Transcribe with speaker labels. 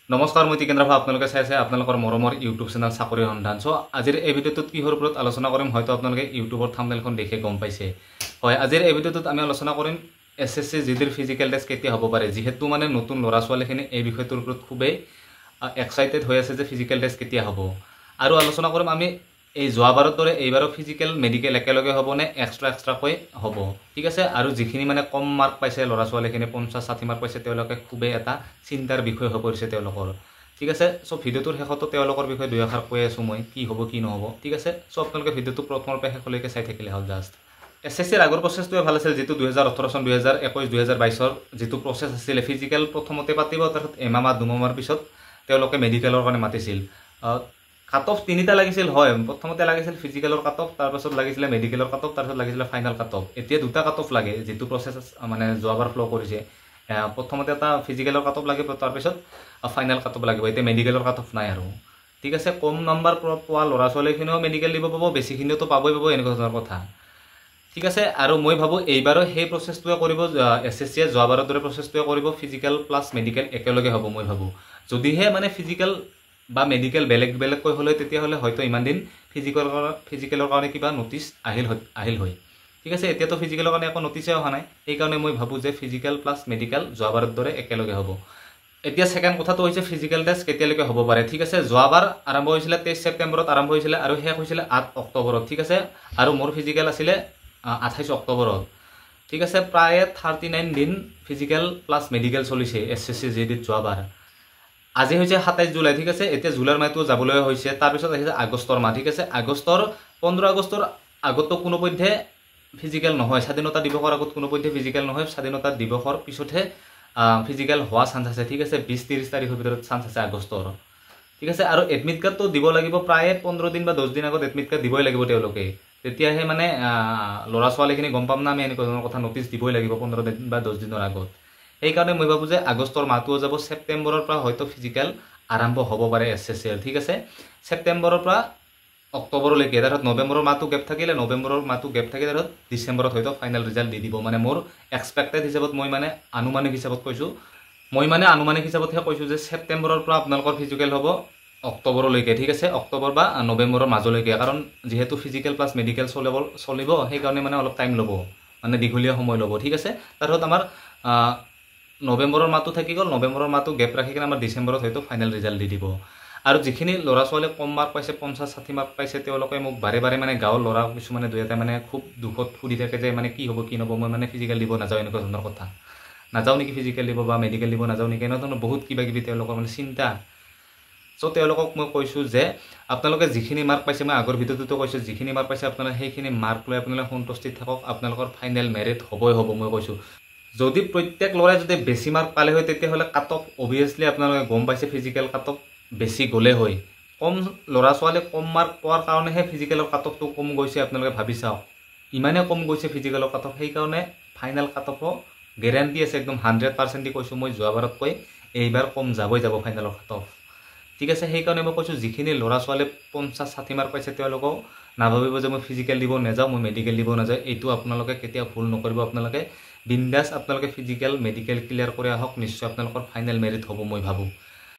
Speaker 1: নমস্কাৰ মই টিকেন্দ্ৰ ভাই আপোনালোকে চাইছে আপোনালোকৰ মৰমৰ ইউটিউব চেনেল চাকৰি সন্ধান। চ' আজিৰ এই ভিডিঅ'টোত কিহৰ ওপৰত আলোচনা কৰিম হয়তো আপোনালোকে ইউটিউবৰ থাম্বনেইলখন দেখি গম পাইছে। হয়, আজিৰ এই ভিডিঅ'টোত আমি আলোচনা কৰিম SSC জিডিৰ ফিজিকেল টেষ্ট কেতিয়া হ'ব পাৰে। যিহেতু মানে নতুন ল'ৰা ছোৱালীখিনি এই বিষয়টোৰ ওপৰত খুবেই এক্সাইটেড হৈ আছে যে ফিজিকেল টেষ্ট কেতিয়া হ'ব। আৰু আলোচনা কৰিম আমি এই যোৱাবাৰৰ দৰে এইবাৰো ফিজিকেল মেডিকেল একেলগে হ'ব নে এক্সট্ৰাকৈ হ'ব, ঠিক আছে। আৰু যিখিনি মানে কম মাৰ্ক পাইছে ল'ৰা ছোৱালীখিনি 50-60 মাৰ্ক পাইছে তেওঁলোকে খুবেই এটা চিন্তাৰ বিষয় হৈ পৰিছে তেওঁলোকৰ, ঠিক আছে। চ' ভিডিঅ'টোৰ শেষতো তেওঁলোকৰ বিষয়ে দুই এষাৰ কৈ আছোঁ মই, কি হ'ব কি নহ'ব, ঠিক আছে। চ' আপোনালোকে ভিডিঅ'টো প্ৰথমৰ পৰা শেষলৈকে চাই থাকিলে হ'ল জাষ্ট। SSCৰ আগৰ প্ৰচেছটোৱে ভাল আছিল, যিটো 2018 চন 2021 2022 যিটো প্ৰচেছ আছিলে। ফিজিকেল প্ৰথমতে পাতিব, তাৰপিছত এমাহ 2 মাহৰ পিছত তেওঁলোকে মেডিকেলৰ কাৰণে মাতিছিল। কাট অফ তিনিটা লাগিছিল, হয়। প্ৰথমতে লাগিছিল ফিজিকেলৰ কাট অফ, তাৰপাছত লাগিছিলে মেডিকেলৰ কাট অফ, তাৰপিছত লাগিছিলে ফাইনেল কাট অফ। এতিয়া দুটা কাট অফ লাগে, যিটো প্ৰচেছ মানে যোৱাবাৰ ফ্ল' কৰিছে। প্ৰথমতে এটা ফিজিকেলৰ কাট অফ লাগিব, তাৰপিছত ফাইনেল কাট অফ লাগিব। এতিয়া মেডিকেলৰ কাট অফ নাই আৰু, ঠিক আছে। কম নাম্বাৰ পোৱা ল'ৰা ছোৱালীখিনিও মেডিকেল দিব পাব, বেছিখিনিওতো পাবই এনেকুৱা ধৰণৰ কথা, ঠিক আছে। আৰু মই ভাবোঁ এইবাৰো সেই প্ৰচেছটোৱে কৰিব, SSCয়ে যোৱাবাৰৰ দৰে প্ৰচেছটোৱে কৰিব, ফিজিকেল প্লাছ মেডিকেল একেলগে হ'ব মই ভাবোঁ। যদিহে মানে ফিজিকেল বা মেডিকেল বেলেগকৈ হ'লে তেতিয়াহ'লে হয়তো ইমান দিন ফিজিকেলৰ কাৰণে কিবা নটিচ আহিল হয়, ঠিক আছে। এতিয়াতো ফিজিকেলৰ কাৰণে একো নটিচে অহা নাই, সেইকাৰণে মই ভাবোঁ যে ফিজিকেল প্লাছ মেডিকেল যোৱাবাৰৰ দৰে একেলগে হ'ব। এতিয়া ছেকেণ্ড কথাটো হৈছে ফিজিকেল টেষ্ট কেতিয়ালৈকে হ'ব পাৰে, ঠিক আছে। যোৱাবাৰ আৰম্ভ হৈছিলে 23 ছেপ্টেম্বৰত আৰম্ভ হৈছিলে আৰু শেষ হৈছিলে 8 অক্টোবৰত, ঠিক আছে। আৰু মোৰ ফিজিকেল আছিলে 28 অক্টোবৰত, ঠিক আছে। প্ৰায় 39 দিন ফিজিকেল প্লাছ মেডিকেল চলিছে SSC জিডিত যোৱাবাৰ। আজি হৈছে 27 জুলাই, ঠিক আছে। এতিয়া জুলাইৰ মাহটো যাবলৈ হৈছে, তাৰপিছত আহিছে আগষ্টৰ মাহ, ঠিক আছে। 15 আগষ্টৰ আগতো কোনোপধ্যে ফিজিকেল নহয়, স্বাধীনতা দিৱসৰ আগত কোনোপধ্যে ফিজিকেল নহয়। স্বাধীনতা দিৱসৰ পিছতহে ফিজিকেল হোৱা চান্স আছে, ঠিক আছে। 20-30 তাৰিখৰ ভিতৰত চান্স আছে আগষ্টৰ, ঠিক আছে। আৰু এডমিট কাৰ্ডটো দিব লাগিব প্ৰায় 15 দিন বা 10 দিন আগত এডমিট কাৰ্ড দিবই লাগিব তেওঁলোকে। তেতিয়াহে মানে ল'ৰা ছোৱালীখিনি গম পাম না আমি এনেকুৱা ধৰণৰ কথা, নটিচ দিবই লাগিব 15 দিন বা 10 দিনৰ আগত। সেইকাৰণে মই ভাবোঁ যে আগষ্টৰ মাহটোও যাব, ছেপ্টেম্বৰৰ পৰা হয়তো ফিজিকেল আৰম্ভ হ'ব পাৰে SSCৰ, ঠিক আছে। ছেপ্টেম্বৰৰ পৰা অক্টোবৰলৈকে, তাৰপিছত নৱেম্বৰৰ মাহটো গেপ থাকিলে, তাৰপিছত ডিচেম্বৰত হয়তো ফাইনেল ৰিজাল্ট দি দিব। মানে মোৰ এক্সপেক্টেড হিচাপত মই মানে আনুমানিক হিচাপতহে কৈছোঁ যে ছেপ্টেম্বৰৰ পৰা আপোনালোকৰ ফিজিকেল হ'ব অক্টোবৰলৈকে, ঠিক আছে। অক্টোবৰ বা নৱেম্বৰৰ মাজলৈকে, কাৰণ যিহেতু ফিজিকেল প্লাছ মেডিকেল চলিব সেইকাৰণে মানে অলপ টাইম ল'ব, মানে দীঘলীয়া সময় ল'ব, ঠিক আছে। তাৰপিছত আমাৰ নৱেম্বৰৰ মাহটো থাকি গ'ল, নৱেম্বৰৰ মাহটো গেপ ৰাখি কিনে আমাৰ ডিচেম্বৰত হয়তো ফাইনেল ৰিজাল্ট দি দিব। আৰু যিখিনি ল'ৰা ছোৱালীয়ে কম মাৰ্ক পাইছে, 50-60 মাৰ্ক পাইছে, তেওঁলোকে মোক বাৰে মানে গাঁৱৰ ল'ৰা কিছুমানে দুই এটা মানে খুব দুখত সুধি থাকে যে মানে কি হ'ব কি নহ'ব, মই মানে ফিজিকেল দিব নাযাওঁ, এনেকুৱা ধৰণৰ কথা। নাযাওঁ নেকি ফিজিকেল দিব বা মেডিকেল দিব নাযাওঁ নেকি, এনেকুৱা ধৰণৰ বহুত কিবা কিবি তেওঁলোকৰ মানে চিন্তা। চ' তেওঁলোকক মই কৈছোঁ যে আপোনালোকে যিখিনি মাৰ্ক পাইছে, মই আগৰ ভিডিঅ'টোতো কৈছোঁ, যিখিনি মাৰ্ক পাইছে আপোনালোকে সেইখিনি মাৰ্ক লৈ আপোনালোকে সন্তুষ্টিত থাকক, আপোনালোকৰ ফাইনেল মেৰিট হ'বই হ'ব। মই কৈছোঁ যদি প্ৰত্যেক ল'ৰাই যদি বেছি মাৰ্ক পালে হয় তেতিয়াহ'লে কাট অফ অভিয়াছলি আপোনালোকে গম পাইছে ফিজিকেল কাট অফ বেছি গ'লে হয়। কম ল'ৰা ছোৱালীয়ে কম মাৰ্ক পোৱাৰ কাৰণেহে ফিজিকেলৰ কাট অফটো কম গৈছে, আপোনালোকে ভাবি চাওক। ইমানে কম গৈছে ফিজিকেলৰ কাট অফ, সেইকাৰণে ফাইনেল কাট অফো গেৰাণ্টি আছে, একদম 100% দি কৈছোঁ মই। যোৱাবাৰতকৈ এইবাৰ কম যাব ফাইনেলৰ কাট অফ, ঠিক আছে। সেইকাৰণে মই কৈছোঁ যিখিনি ল'ৰা ছোৱালীয়ে 50-60 মাৰ্ক পাইছে তেওঁলোকেও নাভাবিব যে মই ফিজিকেল দিব নাযাওঁ, মই মেডিকেল দিব নাযাওঁ। এইটো আপোনালোকে কেতিয়াও ভুল নকৰিব। আপোনালোকে বিন্দাছ আপোনালোকে ফিজিকেল মেডিকেল ক্লিয়াৰ কৰি আহক, নিশ্চয় আপোনালোকৰ ফাইনেল মেৰিট হ'ব মই ভাবোঁ।